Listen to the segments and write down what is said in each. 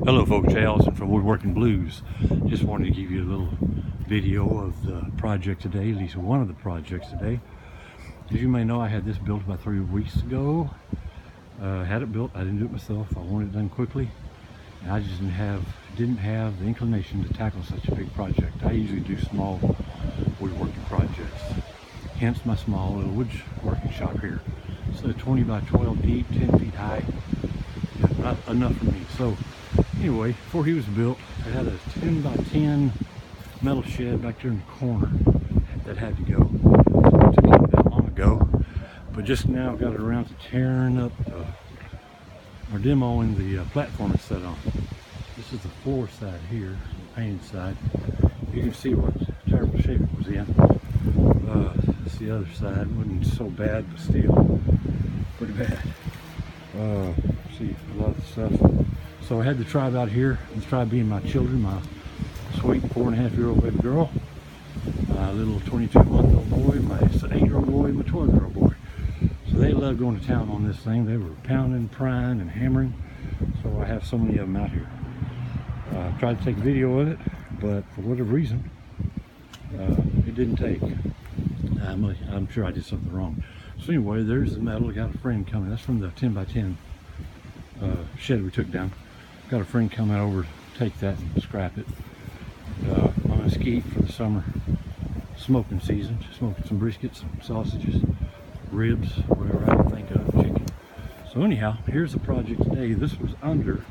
Hello folks, Jay Allison from Woodworking Blues. Just wanted to give you a little video of the project today, at least one of the projects today. As you may know, I had this built about 3 weeks ago. Had it built, I didn't do it myself. I wanted it done quickly. And I just didn't have the inclination to tackle such a big project. I usually do small woodworking projects. Hence my small little woodworking shop here. So 20 by 12 deep, 10 feet high. Not enough for me. So anyway, before he was built, I had a 10 by 10 metal shed back there in the corner that had to go. It took him that long ago, but just now got it around to tearing up or demoing the platform it's set on. This is the floor side here, the painted side. You can see what terrible shape it was in. This is the other side. Wasn't so bad, but still pretty bad. See a lot of stuff. So I had the tribe out here. This tribe being my children, my sweet 4.5-year-old baby girl, my little 22-month-old boy, my 8-year-old boy, and my 12-year-old boy. So they love going to town on this thing. They were pounding, prying, and hammering. So I have so many of them out here. I tried to take a video of it, but for whatever reason, it didn't take. I'm sure I did something wrong. So anyway, there's the metal. I got a friend coming. That's from the 10 by 10 shed we took down. Got a friend coming over to take that and scrap it. On a skeet for the summer smoking season. Smoking some briskets, some sausages, ribs, whatever I can think of, chicken. So anyhow, here's the project today. This was under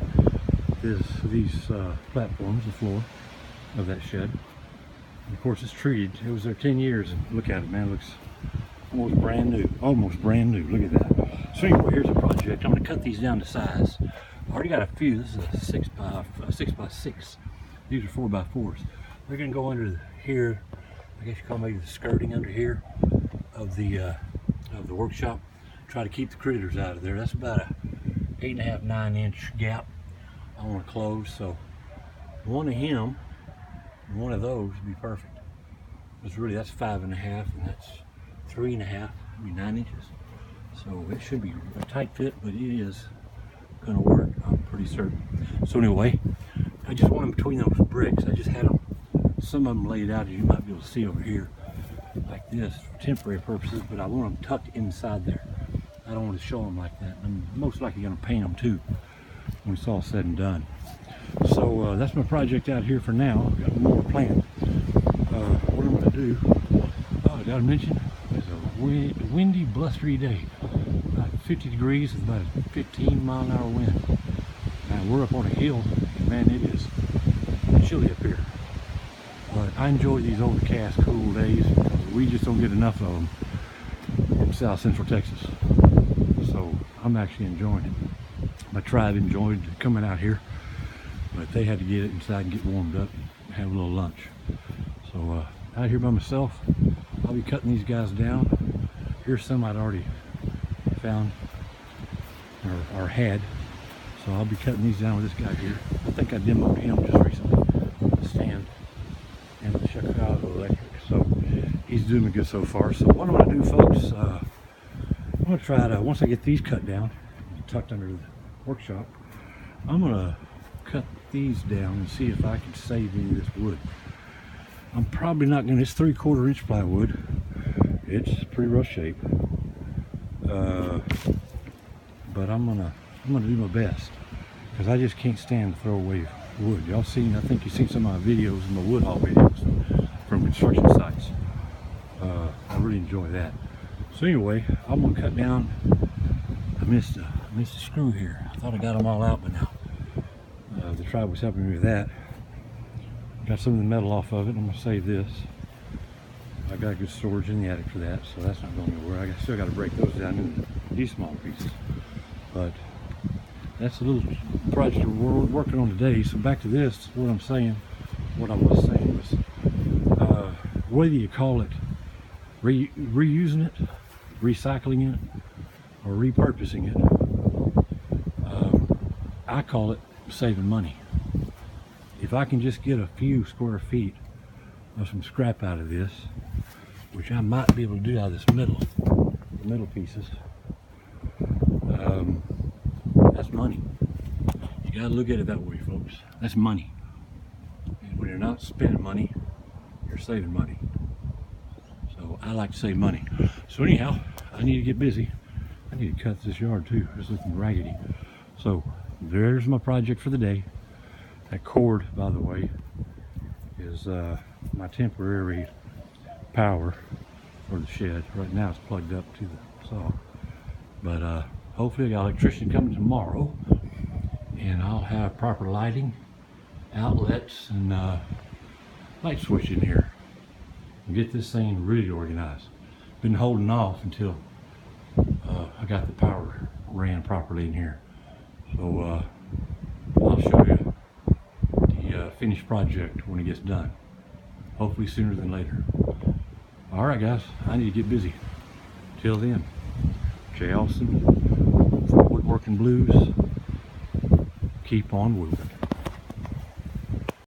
these platforms, the floor of that shed. And of course it's treated. It was there 10 years, and look at it, man. It looks almost brand new. Almost brand new. Look at that. So anyway, here's the project. I'm going to cut these down to size. I already got a few. This is a 6 by 6. These are 4 by 4s. They're going to go under here. I guess you call maybe the skirting under here of the workshop. Try to keep the critters out of there. That's about a 8.5, 9-inch gap I want to close. So one of him and one of those would be perfect. Because really that's 5.5 and that's 3.5, maybe 9 inches. So it should be a tight fit, but it is going to work, I'm pretty certain. So anyway, I just want them between those bricks. I just had them, some of them laid out, as you might be able to see over here, like this, for temporary purposes, but I want them tucked inside there. I don't want to show them like that. I'm most likely going to paint them too when it's all said and done. So that's my project out here for now. I've got more planned. What I'm going to do, I got to mention, it's a windy, blustery day. About 50 degrees with about a 15-mile-an-hour wind. Now we're up on a hill, and man, it is chilly up here. But I enjoy these overcast, cool days because we just don't get enough of them in South Central Texas. So I'm actually enjoying it. My tribe enjoyed coming out here, but they had to get it inside and get warmed up and have a little lunch. So out here by myself, I'll be cutting these guys down. Here's some I'd already found or had. So I'll be cutting these down with this guy here. I think I demoed him just recently, the stand and the Chicago Electric. So he's doing good so far. So what I'm going to do, folks, I'm going to try to, once I get these cut down, tucked under the workshop, I'm going to cut these down and see if I can save any of this wood. I'm probably not going to, it's 3/4 inch plywood. It's pretty rough shape. But I'm gonna do my best because I just can't stand to throw away wood. Y'all seen, I think you've seen some of my videos, my wood haul videos from construction sites. I really enjoy that. So anyway, I'm gonna cut down. I missed a screw here. I thought I got them all out, but now the tribe was helping me with that. Got some of the metal off of it. I'm gonna save this. I got good storage in the attic for that, so that's not going anywhere. I still got to break those down into these smaller pieces. But that's a little project we're working on today. So back to this, what I'm saying, what I was saying was, whether you call it reusing it, recycling it, or repurposing it, I call it saving money. If I can just get a few square feet of some scrap out of this, which I might be able to do out of this middle pieces, that's money. You You gotta look at it that way, folks. That's money. And when you're not spending money, you're saving money. So I like to save money. So anyhow, I need to get busy. I need to cut this yard too. It's looking raggedy. So there's my project for the day. That cord, by the way, is my temporary power for the shed. Right now it's plugged up to the saw. But hopefully I got electrician coming tomorrow, and I'll have proper lighting, outlets, and light switch in here, and get this thing really organized. Been holding off until I got the power ran properly in here. So I'll show you the finished project when it gets done. Hopefully sooner than later. All right, guys, I need to get busy. Till then, Jay Austin from Woodworking Blues. Keep on woodworking.